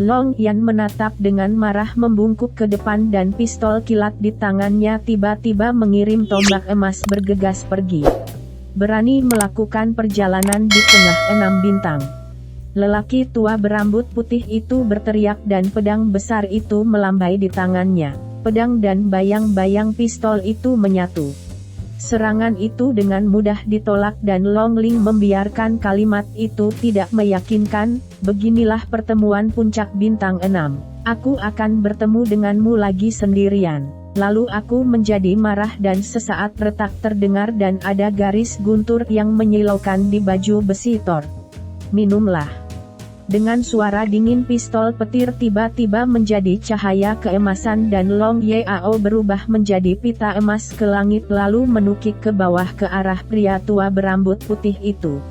Long Yan menatap dengan marah membungkuk ke depan dan pistol kilat di tangannya tiba-tiba mengirim tombak emas bergegas pergi. Berani melakukan perjalanan di tengah 6 bintang. Lelaki tua berambut putih itu berteriak dan pedang besar itu melambai di tangannya. Pedang dan bayang-bayang pistol itu menyatu. Serangan itu dengan mudah ditolak dan Long Ling membiarkan kalimat itu tidak meyakinkan. Beginilah pertemuan puncak bintang 6. Aku akan bertemu denganmu lagi sendirian. Lalu aku menjadi marah dan sesaat retak terdengar dan ada garis guntur yang menyilaukan di baju besi Thor. Minumlah. Dengan suara dingin pistol petir tiba-tiba menjadi cahaya keemasan dan Long Yao berubah menjadi pita emas ke langit lalu menukik ke bawah ke arah pria tua berambut putih itu.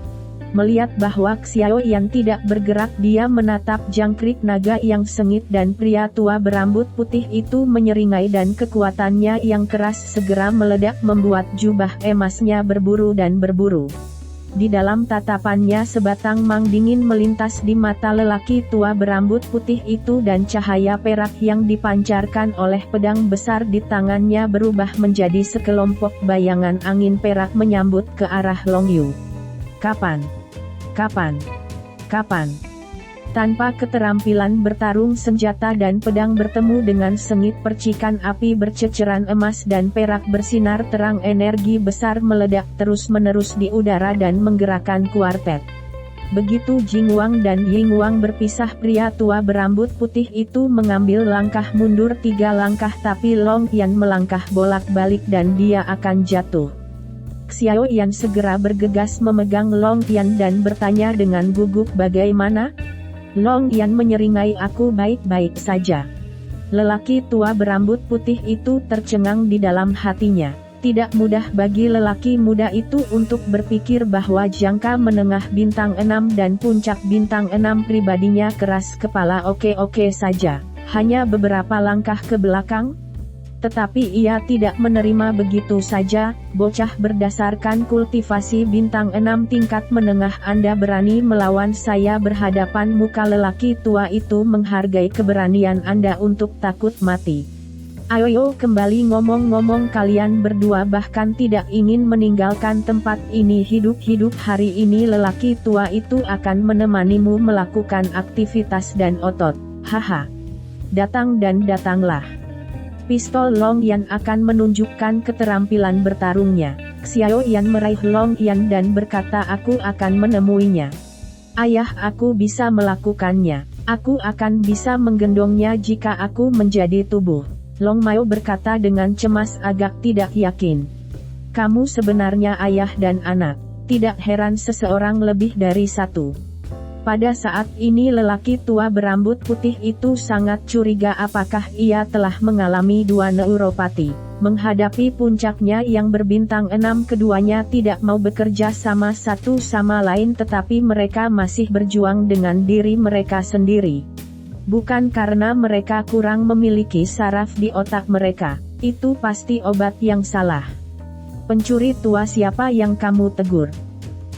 Melihat bahwa Xiao Yan tidak bergerak dia menatap jangkrik naga yang sengit dan pria tua berambut putih itu menyeringai dan kekuatannya yang keras segera meledak membuat jubah emasnya berburu dan berburu. Di dalam tatapannya sebatang mang dingin melintas di mata lelaki tua berambut putih itu dan cahaya perak yang dipancarkan oleh pedang besar di tangannya berubah menjadi sekelompok bayangan angin perak menyambut ke arah Long Yu. Kapan? Tanpa keterampilan bertarung senjata dan pedang bertemu dengan sengit percikan api berceceran emas dan perak bersinar terang energi besar meledak terus-menerus di udara dan menggerakkan kuartet. Begitu Jingwang dan Yingwang berpisah pria tua berambut putih itu mengambil langkah mundur 3 langkah tapi Long Yan melangkah bolak-balik dan dia akan jatuh. Xiao Yan segera bergegas memegang Long Yan dan bertanya dengan gugup bagaimana? Long Yan menyeringai aku baik-baik saja. Lelaki tua berambut putih itu tercengang di dalam hatinya. Tidak mudah bagi lelaki muda itu untuk berpikir bahwa jangka menengah bintang 6 dan puncak bintang 6 pribadinya keras kepala oke-oke saja. Hanya beberapa langkah ke belakang. Tetapi ia tidak menerima begitu saja, bocah berdasarkan kultivasi bintang 6 tingkat menengah Anda berani melawan saya berhadapan muka lelaki tua itu menghargai keberanian Anda untuk takut mati. Ayo kembali ngomong-ngomong kalian berdua bahkan tidak ingin meninggalkan tempat ini hidup-hidup hari ini lelaki tua itu akan menemanimu melakukan aktivitas dan otot, haha. Datang dan datanglah. Pistol Long Yan akan menunjukkan keterampilan bertarungnya. Xiao Yan meraih Long Yan dan berkata aku akan menemuinya. Ayah aku bisa melakukannya. Aku akan bisa menggendongnya jika aku menjadi tubuh. Long Mao berkata dengan cemas agak tidak yakin. Kamu sebenarnya ayah dan anak. Tidak heran seseorang lebih dari satu. Pada saat ini lelaki tua berambut putih itu sangat curiga apakah ia telah mengalami 2 neuropati. Menghadapi puncaknya yang berbintang 6 keduanya tidak mau bekerja sama satu sama lain tetapi mereka masih berjuang dengan diri mereka sendiri. Bukan karena mereka kurang memiliki saraf di otak mereka. Itu pasti obat yang salah. Pencuri tua siapa yang kamu tegur?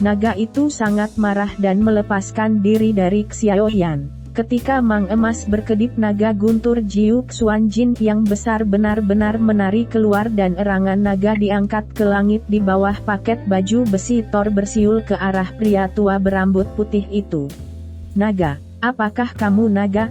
Naga itu sangat marah dan melepaskan diri dari Xiao Yan. Ketika Mang Emas berkedip naga guntur Jiu Xuan Jin yang besar benar-benar menari keluar dan erangan naga diangkat ke langit di bawah paket baju besi Thor bersiul ke arah pria tua berambut putih itu. Naga, apakah kamu naga?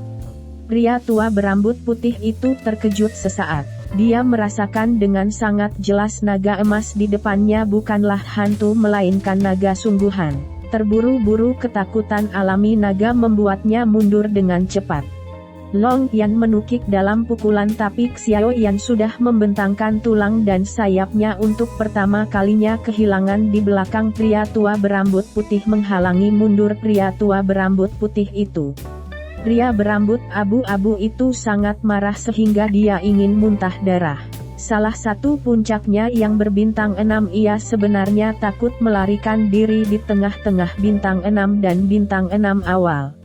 Pria tua berambut putih itu terkejut sesaat. Dia merasakan dengan sangat jelas naga emas di depannya bukanlah hantu melainkan naga sungguhan. Terburu-buru ketakutan alami naga membuatnya mundur dengan cepat. Long Yan menukik dalam pukulan tapi Xiao Yan sudah membentangkan tulang dan sayapnya untuk pertama kalinya kehilangan di belakang pria tua berambut putih menghalangi mundur pria tua berambut putih itu. Pria berambut abu-abu itu sangat marah sehingga dia ingin muntah darah. Salah satu puncaknya yang berbintang 6 ia sebenarnya takut melarikan diri di tengah-tengah bintang 6 dan bintang 6 awal.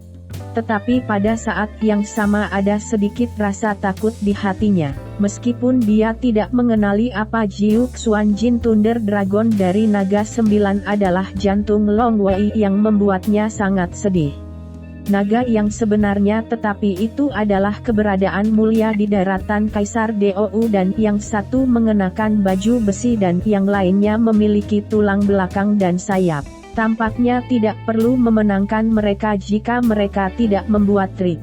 Tetapi pada saat yang sama ada sedikit rasa takut di hatinya. Meskipun dia tidak mengenali apa Jiu Xuan Jin Thunder Dragon dari Naga 9 adalah jantung Long Wei yang membuatnya sangat sedih. naga yang sebenarnya, tetapi itu adalah keberadaan mulia di daratan Kaisar Dou, dan yang satu mengenakan baju besi dan yang lainnya memiliki tulang belakang dan sayap. Tampaknya tidak perlu memenangkan mereka jika mereka tidak membuat trik.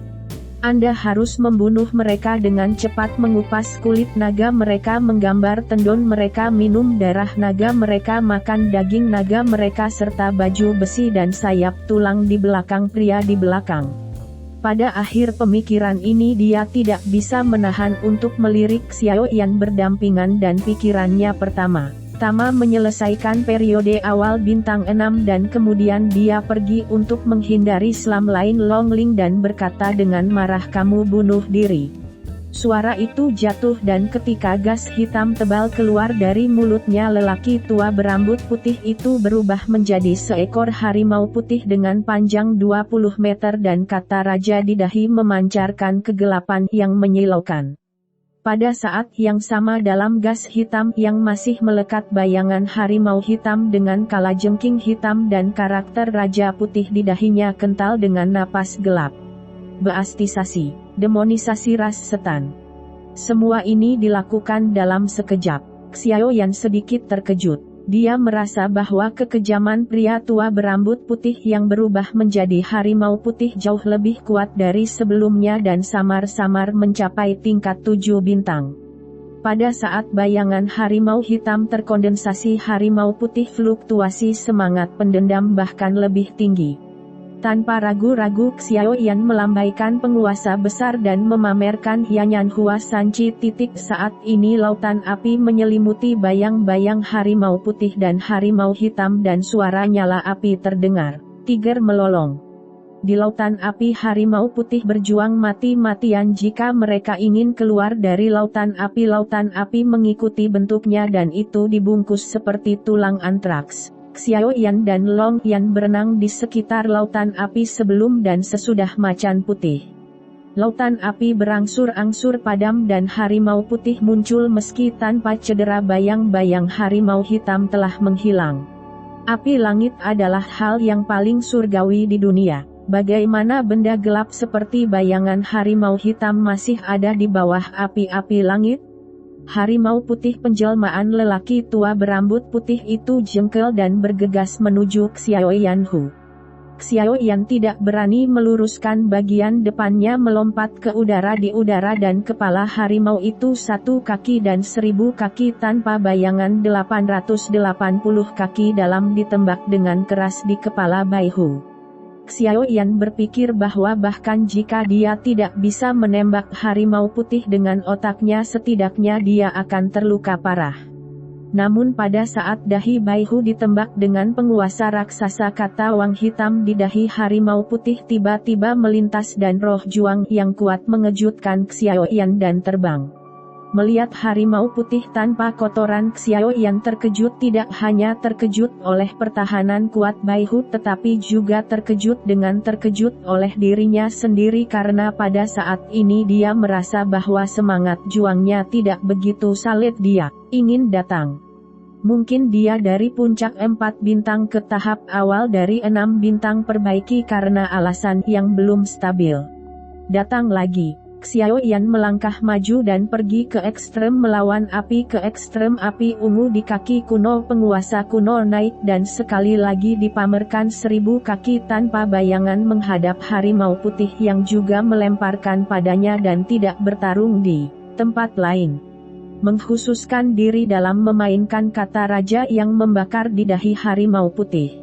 Anda harus membunuh mereka dengan cepat, mengupas kulit naga mereka, menggambar tendon mereka, minum darah naga mereka, makan daging naga mereka, serta baju besi dan sayap tulang di belakang pria di belakang. Pada akhir pemikiran ini dia tidak bisa menahan untuk melirik Xiao Yan berdampingan dan pikirannya pertama menyelesaikan periode awal bintang 6 dan kemudian dia pergi untuk menghindari Slam lain Long Ling dan berkata dengan marah, "Kamu bunuh diri." Suara itu jatuh dan ketika gas hitam tebal keluar dari mulutnya, lelaki tua berambut putih itu berubah menjadi seekor harimau putih dengan panjang 20 meter dan kata raja di dahi memancarkan kegelapan yang menyilaukan. Pada saat yang sama dalam gas hitam yang masih melekat bayangan harimau hitam dengan kalajengking hitam dan karakter raja putih di dahinya kental dengan napas gelap. Beastisasi, demonisasi ras setan. Semua ini dilakukan dalam sekejap. Xiao Yan sedikit terkejut. Dia merasa bahwa kekejaman pria tua berambut putih yang berubah menjadi harimau putih jauh lebih kuat dari sebelumnya dan samar-samar mencapai tingkat 7 bintang. Pada saat bayangan harimau hitam terkondensasi, harimau putih fluktuasi semangat pendendam bahkan lebih tinggi. Tanpa ragu-ragu Xiao Yan melambaikan penguasa besar dan memamerkan Yanyan Hua Sanci. Saat ini lautan api menyelimuti bayang-bayang harimau putih dan harimau hitam dan suara nyala api terdengar. Tiger melolong. Di lautan api harimau putih berjuang mati-matian jika mereka ingin keluar dari lautan api. Lautan api mengikuti bentuknya dan itu dibungkus seperti tulang antraks. Xiao Yan dan Long Yan berenang di sekitar lautan api sebelum dan sesudah macan putih. Lautan api berangsur-angsur padam dan harimau putih muncul meski tanpa cedera. Bayang-bayang harimau hitam telah menghilang. Api langit adalah hal yang paling surgawi di dunia. Bagaimana benda gelap seperti bayangan harimau hitam masih ada di bawah api-api langit? Harimau putih penjelmaan lelaki tua berambut putih itu jengkel dan bergegas menuju Xiao Yan Hu. Xiao Yan tidak berani meluruskan bagian depannya, melompat ke udara di udara dan kepala harimau itu 1 kaki dan 1000 kaki tanpa bayangan 880 kaki dalam ditembak dengan keras di kepala Bai Hu. Xiao Yan berpikir bahwa bahkan jika dia tidak bisa menembak harimau putih dengan otaknya, setidaknya dia akan terluka parah. Namun pada saat dahi Bai Hu ditembak dengan penguasa raksasa, kata Wang hitam di dahi harimau putih tiba-tiba melintas dan roh juang yang kuat mengejutkan Xiao Yan dan terbang. Melihat harimau putih tanpa kotoran, Xiao Yan terkejut. Tidak hanya terkejut oleh pertahanan kuat Bai Hu, tetapi juga terkejut oleh dirinya sendiri karena pada saat ini dia merasa bahwa semangat juangnya tidak begitu salib. Dia ingin datang. Mungkin dia dari puncak 4 bintang ke tahap awal dari 6 bintang perbaiki karena alasan yang belum stabil. Datang lagi. Xiao Yan melangkah maju dan pergi ke ekstrem melawan api, ke ekstrem api ungu di kaki kuno penguasa kuno naik dan sekali lagi dipamerkan 1000 kaki tanpa bayangan menghadap harimau putih yang juga melemparkan padanya dan tidak bertarung di tempat lain. Mengkhususkan diri dalam memainkan kata raja yang membakar di dahi harimau putih.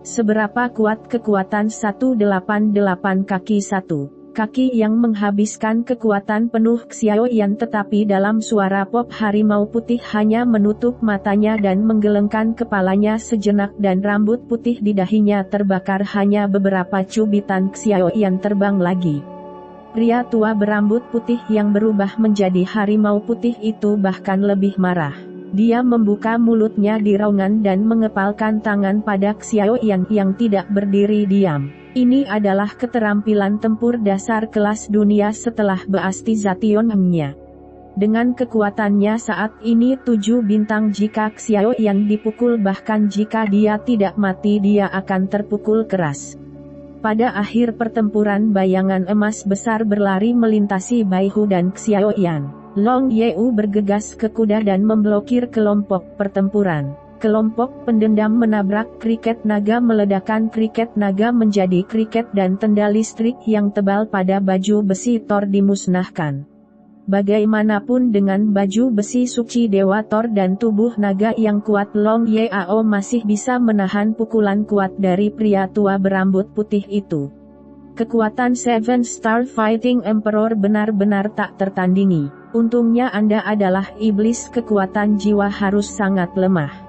Seberapa kuat kekuatan 188 kaki 1 kaki yang menghabiskan kekuatan penuh Xiao Yan, tetapi dalam suara pop harimau putih hanya menutup matanya dan menggelengkan kepalanya sejenak dan rambut putih di dahinya terbakar. Hanya beberapa cubitan Xiao Yan terbang lagi. Pria tua berambut putih yang berubah menjadi harimau putih itu bahkan lebih marah. Dia membuka mulutnya di raungan dan mengepalkan tangan pada Xiao Yan yang tidak berdiri diam. Ini adalah keterampilan tempur dasar kelas dunia setelah beastization-nya. Dengan kekuatannya saat ini 7 bintang, jika Xiao Yan dipukul, bahkan jika dia tidak mati, dia akan terpukul keras. Pada akhir pertempuran bayangan emas besar berlari melintasi Baihu dan Xiaoyan. Long Yeu bergegas ke kuda dan memblokir kelompok pertempuran. Kelompok pendendam menabrak kriket naga, meledakkan kriket naga menjadi kriket dan tenda listrik yang tebal pada baju besi Thor dimusnahkan. Bagaimanapun dengan baju besi suci Dewa Thor dan tubuh naga yang kuat, Long Yao masih bisa menahan pukulan kuat dari pria tua berambut putih itu. Kekuatan Seven Star Fighting Emperor benar-benar tak tertandingi. Untungnya Anda adalah iblis, kekuatan jiwa harus sangat lemah.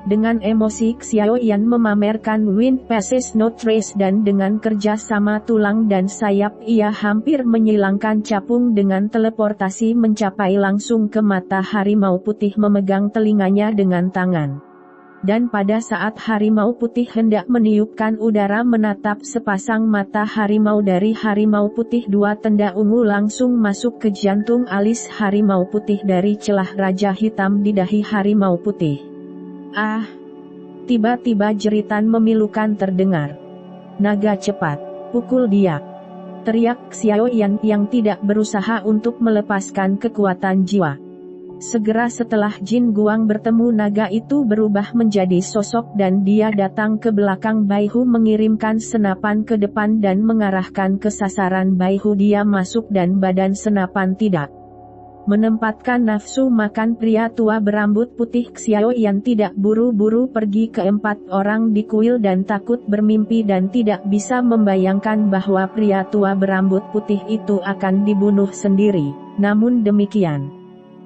Dengan emosi Xiaoyan memamerkan Wind Passes No Trace dan dengan kerja sama tulang dan sayap ia hampir menyilangkan capung dengan teleportasi mencapai langsung ke mata harimau putih, memegang telinganya dengan tangan. Dan pada saat harimau putih hendak meniupkan udara menatap sepasang mata harimau dari harimau putih, dua tenda ungu langsung masuk ke jantung alis harimau putih dari celah raja hitam di dahi harimau putih. Ah! Tiba-tiba jeritan memilukan terdengar. Naga, cepat, pukul dia! Teriak Xiaoyan yang tidak berusaha untuk melepaskan kekuatan jiwa. Segera setelah Jin Guang bertemu, naga itu berubah menjadi sosok dan dia datang ke belakang Baihu mengirimkan senapan ke depan dan mengarahkan ke sasaran Baihu. Dia masuk dan badan senapan tidak menempatkan nafsu makan pria tua berambut putih. Xiaoyan tidak buru-buru pergi ke 4 orang di kuil dan takut bermimpi dan tidak bisa membayangkan bahwa pria tua berambut putih itu akan dibunuh sendiri. Namun demikian,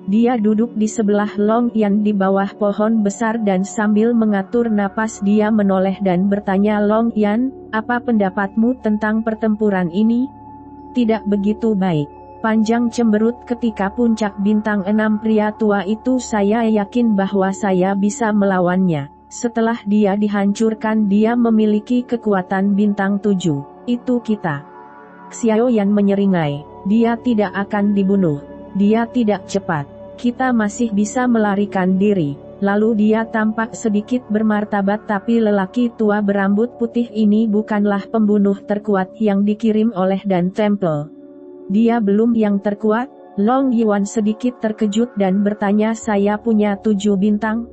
dia duduk di sebelah Long Yan di bawah pohon besar dan sambil mengatur napas dia menoleh dan bertanya, Long Yan, apa pendapatmu tentang pertempuran ini? Tidak begitu baik. Panjang cemberut ketika puncak bintang 6 pria tua itu, saya yakin bahwa saya bisa melawannya. Setelah dia dihancurkan dia memiliki kekuatan bintang 7. Itu kita. Xiaoyan menyeringai. Dia tidak akan dibunuh. Dia tidak cepat. Kita masih bisa melarikan diri. Lalu dia tampak sedikit bermartabat, tapi lelaki tua berambut putih ini bukanlah pembunuh terkuat yang dikirim oleh Dan Temple. Dia belum yang terkuat. Long Yuan sedikit terkejut dan bertanya, saya punya 7 bintang?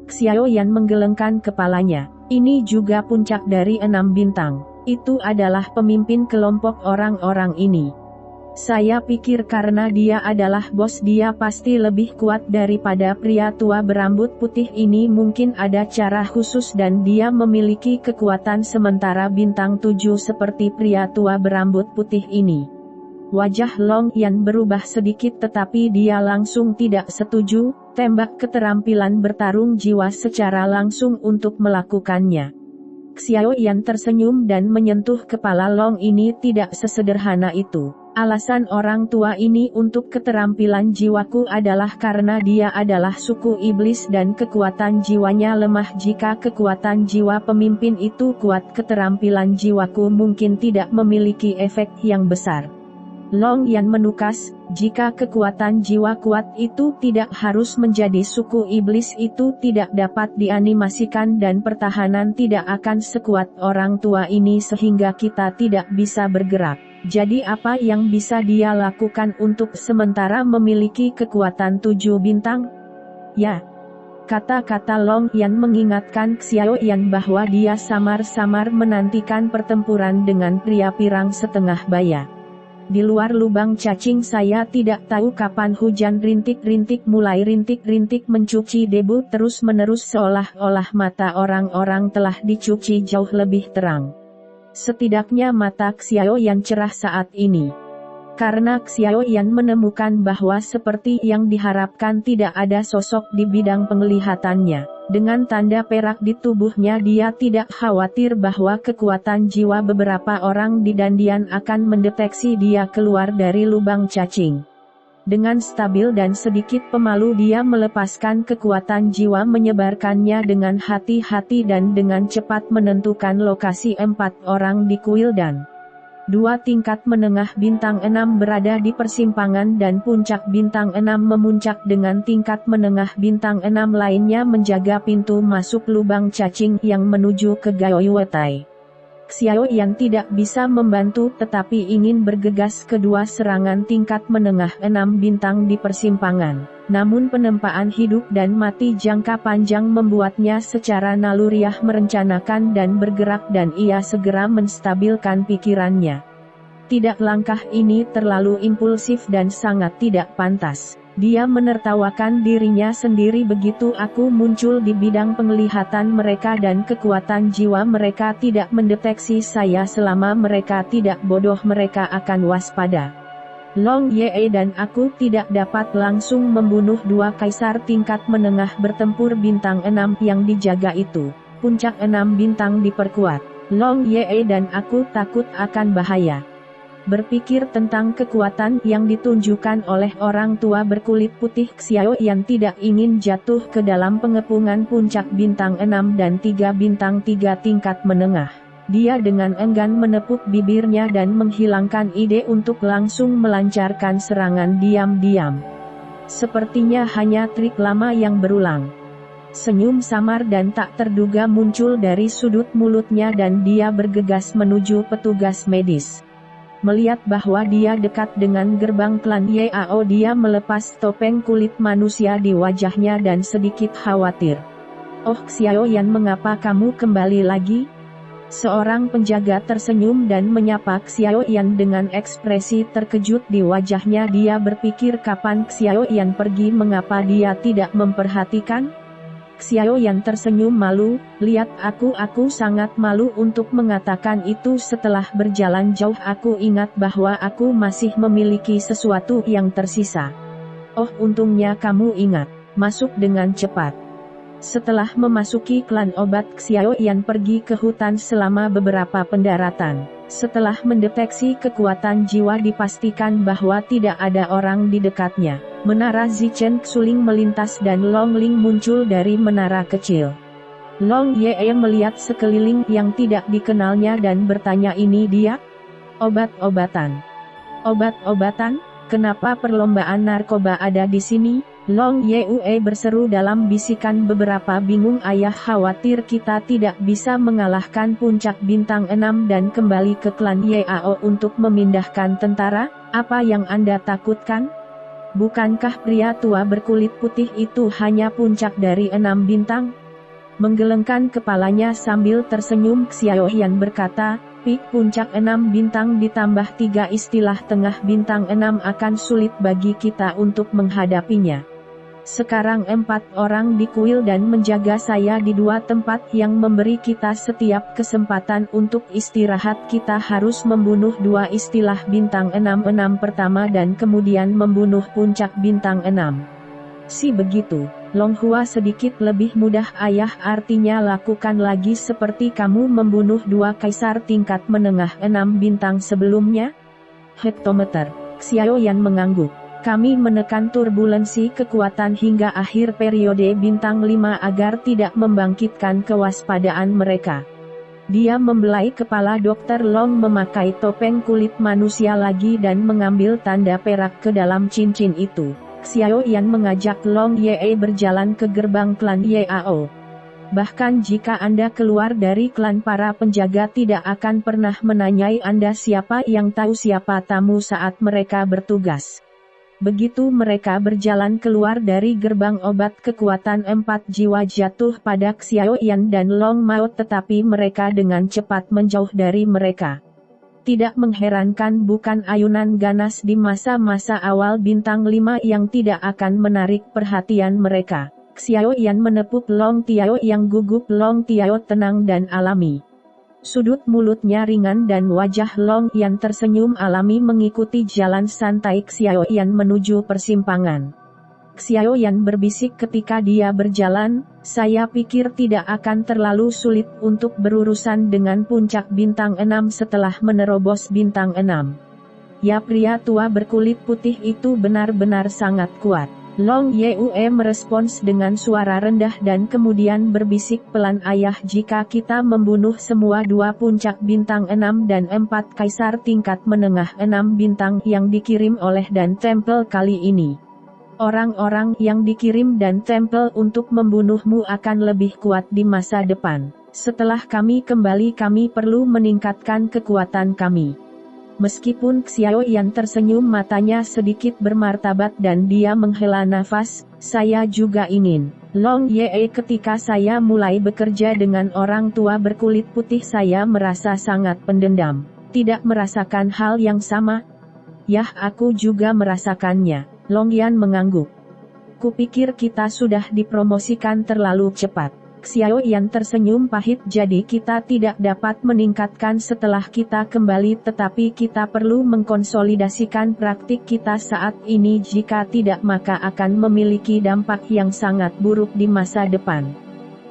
Xiaoyan menggelengkan kepalanya. Ini juga puncak dari 6 bintang. Itu adalah pemimpin kelompok orang-orang ini. Saya pikir karena dia adalah bos dia pasti lebih kuat daripada pria tua berambut putih ini. Mungkin ada cara khusus dan dia memiliki kekuatan sementara bintang 7 seperti pria tua berambut putih ini. Wajah Long Yan berubah sedikit tetapi dia langsung tidak setuju. Tembak keterampilan bertarung jiwa secara langsung untuk melakukannya. Xiaoyan tersenyum dan menyentuh kepala Long, ini tidak sesederhana itu. Alasan orang tua ini untuk keterampilan jiwaku adalah karena dia adalah suku iblis dan kekuatan jiwanya lemah. Jika kekuatan jiwa pemimpin itu kuat, keterampilan jiwaku mungkin tidak memiliki efek yang besar. Long Yan menukas, jika kekuatan jiwa kuat itu tidak harus menjadi suku iblis, itu tidak dapat dianimasikan dan pertahanan tidak akan sekuat orang tua ini sehingga kita tidak bisa bergerak. Jadi apa yang bisa dia lakukan untuk sementara memiliki kekuatan 7 bintang? Ya. Kata-kata Long Yan mengingatkan Xiaoyan bahwa dia samar-samar menantikan pertempuran dengan pria pirang setengah baya. Di luar lubang cacing saya tidak tahu kapan hujan rintik-rintik mulai rintik-rintik mencuci debu terus-menerus seolah-olah mata orang-orang telah dicuci jauh lebih terang. Setidaknya mata Xiaoyan cerah saat ini. Karena Xiaoyan menemukan bahwa seperti yang diharapkan tidak ada sosok di bidang penglihatannya. Dengan tanda perak di tubuhnya dia tidak khawatir bahwa kekuatan jiwa beberapa orang di Dandian akan mendeteksi dia keluar dari lubang cacing. Dengan stabil dan sedikit pemalu dia melepaskan kekuatan jiwa, menyebarkannya dengan hati-hati dan dengan cepat menentukan lokasi 4 orang di kuil dan 2 tingkat menengah bintang 6 berada di persimpangan dan puncak bintang 6 memuncak dengan tingkat menengah bintang 6 lainnya menjaga pintu masuk lubang cacing yang menuju ke Gaoyuetai. Xiaoyan tidak bisa membantu tetapi ingin bergegas kedua serangan tingkat menengah 6 bintang di persimpangan. Namun penempaan hidup dan mati jangka panjang membuatnya secara naluriah merencanakan dan bergerak dan ia segera menstabilkan pikirannya. Tidak, langkah ini terlalu impulsif dan sangat tidak pantas. Dia menertawakan dirinya sendiri begitu aku muncul di bidang penglihatan mereka dan kekuatan jiwa mereka tidak mendeteksi saya selama mereka tidak bodoh mereka akan waspada. Long Ye dan aku tidak dapat langsung membunuh dua kaisar tingkat menengah bertempur bintang 6 yang dijaga itu. Puncak 6 bintang diperkuat. Long Ye dan aku takut akan bahaya. Berpikir tentang kekuatan yang ditunjukkan oleh orang tua berkulit putih, Xiaoyan tidak ingin jatuh ke dalam pengepungan puncak bintang 6 dan 3 bintang 3 tingkat menengah. Dia dengan enggan menepuk bibirnya dan menghilangkan ide untuk langsung melancarkan serangan diam-diam. Sepertinya hanya trik lama yang berulang. Senyum samar dan tak terduga muncul dari sudut mulutnya dan dia bergegas menuju petugas medis. Melihat bahwa dia dekat dengan gerbang klan Yao, dia melepas topeng kulit manusia di wajahnya dan sedikit khawatir. "Oh Xiaoyan, mengapa kamu kembali lagi?" Seorang penjaga tersenyum dan menyapa Xiaoyan dengan ekspresi terkejut di wajahnya. Dia berpikir kapan Xiaoyan pergi, mengapa dia tidak memperhatikan? Xiaoyan tersenyum malu, "Lihat aku sangat malu untuk mengatakan itu. Setelah berjalan jauh aku ingat bahwa aku masih memiliki sesuatu yang tersisa." "Oh, untungnya kamu ingat. Masuk dengan cepat." Setelah memasuki klan obat, Xiaoyan pergi ke hutan selama beberapa pendaratan. Setelah mendeteksi kekuatan jiwa dipastikan bahwa tidak ada orang di dekatnya. Menara Zichen suling melintas dan Long Ling muncul dari menara kecil. Long Ye melihat sekeliling yang tidak dikenalnya dan bertanya, "Ini dia? Obat-obatan? Obat-obatan? Kenapa perlombaan narkoba ada di sini?" Long Yue berseru dalam bisikan beberapa bingung. "Ayah khawatir kita tidak bisa mengalahkan puncak bintang 6 dan kembali ke klan Yao untuk memindahkan tentara. Apa yang Anda takutkan? Bukankah pria tua berkulit putih itu hanya puncak dari 6 bintang?" Menggelengkan kepalanya sambil tersenyum, Xiaoyan berkata, Puncak 6 bintang ditambah 3 istilah tengah bintang 6 akan sulit bagi kita untuk menghadapinya. Sekarang 4 orang di kuil dan menjaga saya di 2 tempat yang memberi kita setiap kesempatan untuk istirahat. Kita harus membunuh 2 istilah bintang 6 pertama dan kemudian membunuh puncak bintang 6. Si begitu, Longhua sedikit lebih mudah ayah, artinya lakukan lagi seperti kamu membunuh 2 kaisar tingkat menengah 6 bintang sebelumnya? Hektometer. Xiaoyan mengangguk. Kami menekan turbulensi kekuatan hingga akhir periode bintang 5 agar tidak membangkitkan kewaspadaan mereka. Dia membelai kepala. Dr. Long memakai topeng kulit manusia lagi dan mengambil tanda perak ke dalam cincin itu. Xiaoyan mengajak Long Ye berjalan ke gerbang klan Yao. Bahkan jika Anda keluar dari klan, para penjaga tidak akan pernah menanyai Anda siapa yang tahu siapa tamu saat mereka bertugas. Begitu mereka berjalan keluar dari gerbang obat, kekuatan 4 jiwa jatuh pada Xiaoyan dan Long Mao, tetapi mereka dengan cepat menjauh dari mereka. Tidak mengherankan bukan ayunan ganas di masa-masa awal bintang 5 yang tidak akan menarik perhatian mereka. Xiaoyan menepuk Long Tiao yang gugup. Long Tiao tenang dan alami. Sudut mulutnya ringan dan wajah Long Yan tersenyum alami mengikuti jalan santai Xiaoyan menuju persimpangan. Xiaoyan berbisik ketika dia berjalan, "Saya pikir tidak akan terlalu sulit untuk berurusan dengan puncak bintang 6 setelah menerobos bintang 6. Ya, pria tua berkulit putih itu benar-benar sangat kuat." Long Yue merespons dengan suara rendah dan kemudian berbisik pelan, "Ayah, jika kita membunuh semua 2 puncak bintang 6 dan 4 kaisar tingkat menengah 6 bintang yang dikirim oleh dan tempel kali ini, orang-orang yang dikirim dan tempel untuk membunuhmu akan lebih kuat di masa depan. Setelah kami kembali kami perlu meningkatkan kekuatan kami. Meskipun Xiao Yan tersenyum matanya sedikit bermartabat dan dia menghela nafas, saya juga ingin. Long Ye ketika saya mulai bekerja dengan orang tua berkulit putih saya merasa sangat pendendam. Tidak merasakan hal yang sama? Yah aku juga merasakannya. Long Yan mengangguk. Kupikir kita sudah dipromosikan terlalu cepat. Xiao Yan tersenyum pahit jadi kita tidak dapat meningkatkan setelah kita kembali tetapi kita perlu mengkonsolidasikan praktik kita saat ini jika tidak maka akan memiliki dampak yang sangat buruk di masa depan.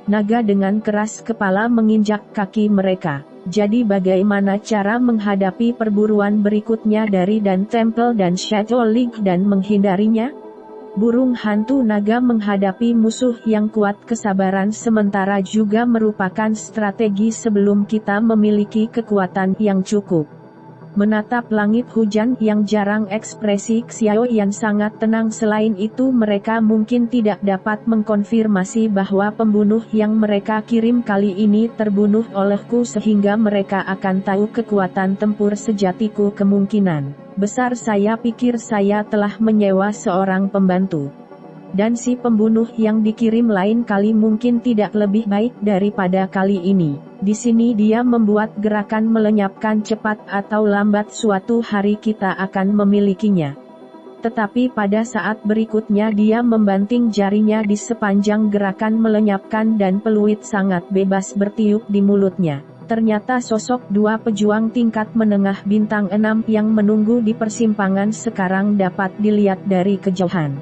Naga dengan keras kepala menginjak kaki mereka. Jadi bagaimana cara menghadapi perburuan berikutnya dari Dan Temple dan Shadow League dan menghindarinya? Burung hantu naga menghadapi musuh yang kuat kesabaran sementara juga merupakan strategi sebelum kita memiliki kekuatan yang cukup. Menatap langit hujan yang jarang ekspresi Xiao Yan sangat tenang selain itu mereka mungkin tidak dapat mengkonfirmasi bahwa pembunuh yang mereka kirim kali ini terbunuh olehku sehingga mereka akan tahu kekuatan tempur sejatiku kemungkinan besar saya pikir saya telah menyewa seorang pembantu. Dan si pembunuh yang dikirim lain kali mungkin tidak lebih baik daripada kali ini. Di sini dia membuat gerakan melenyapkan cepat atau lambat suatu hari kita akan memilikinya. Tetapi pada saat berikutnya dia membanting jarinya di sepanjang gerakan melenyapkan dan peluit sangat bebas bertiup di mulutnya. Ternyata sosok dua pejuang tingkat menengah bintang 6 yang menunggu di persimpangan sekarang dapat dilihat dari kejauhan.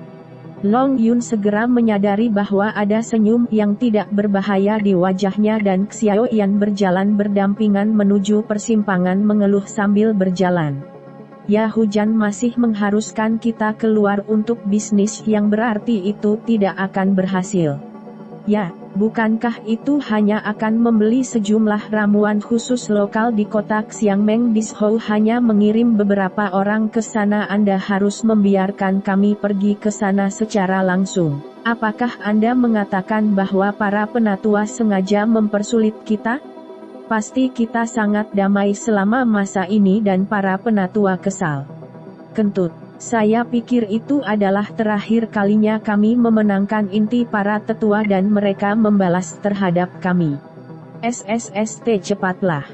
Long Yun segera menyadari bahwa ada senyum yang tidak berbahaya di wajahnya dan Xiao Yan berjalan berdampingan menuju persimpangan mengeluh sambil berjalan. Ya hujan masih mengharuskan kita keluar untuk bisnis yang berarti itu tidak akan berhasil. Ya, bukankah itu hanya akan membeli sejumlah ramuan khusus lokal di kota Xiangmeng Dishou hanya mengirim beberapa orang ke sana Anda harus membiarkan kami pergi ke sana secara langsung. Apakah Anda mengatakan bahwa para penatua sengaja mempersulit kita? Pasti kita sangat damai selama masa ini dan para penatua kesal. Kentut. Saya pikir itu adalah terakhir kalinya kami memenangkan inti para tetua dan mereka membalas terhadap kami. SSST cepatlah.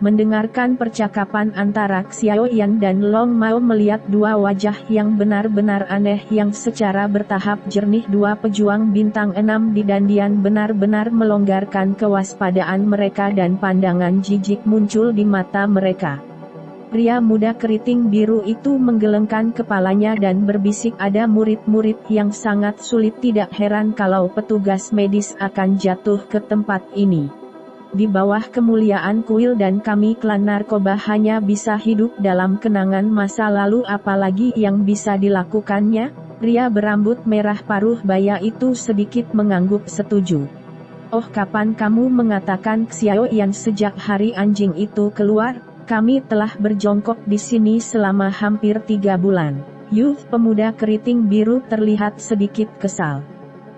Mendengarkan percakapan antara Xiao Yan dan Long Mao melihat dua wajah yang benar-benar aneh yang secara bertahap jernih dua pejuang bintang 6 di Dandian benar-benar melonggarkan kewaspadaan mereka dan pandangan jijik muncul di mata mereka. Pria muda keriting biru itu menggelengkan kepalanya dan berbisik ada murid-murid yang sangat sulit tidak heran kalau petugas medis akan jatuh ke tempat ini. Di bawah kemuliaan kuil dan kami klan narkoba hanya bisa hidup dalam kenangan masa lalu apalagi yang bisa dilakukannya? Pria berambut merah paruh baya itu sedikit mengangguk setuju. Oh kapan kamu mengatakan Xiao Yan sejak hari anjing itu keluar? Kami telah berjongkok di sini selama hampir 3 bulan. Youth pemuda keriting biru terlihat sedikit kesal.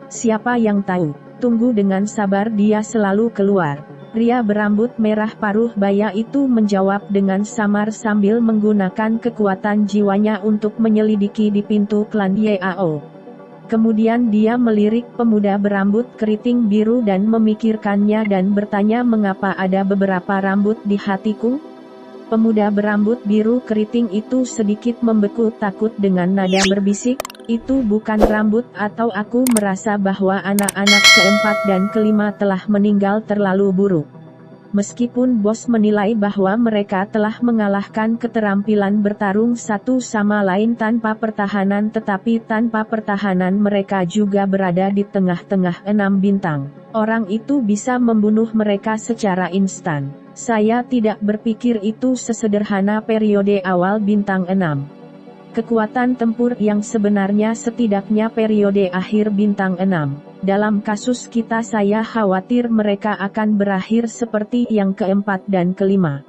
Siapa yang tahu? Tunggu dengan sabar dia selalu keluar. Pria berambut merah paruh baya itu menjawab dengan samar sambil menggunakan kekuatan jiwanya untuk menyelidiki di pintu klan Yao. Kemudian dia melirik pemuda berambut keriting biru dan memikirkannya dan bertanya mengapa ada beberapa rambut di hatiku? Pemuda berambut biru keriting itu sedikit membeku takut dengan nada berbisik, itu bukan rambut atau aku merasa bahwa anak-anak keempat dan kelima telah meninggal terlalu buruk. Meskipun bos menilai bahwa mereka telah mengalahkan keterampilan bertarung satu sama lain tanpa pertahanan tetapi tanpa pertahanan mereka juga berada di tengah-tengah 6 bintang. Orang itu bisa membunuh mereka secara instan. Saya tidak berpikir itu sesederhana periode awal bintang 6. Kekuatan tempur yang sebenarnya setidaknya periode akhir bintang 6. Dalam kasus kita saya khawatir mereka akan berakhir seperti yang keempat dan kelima.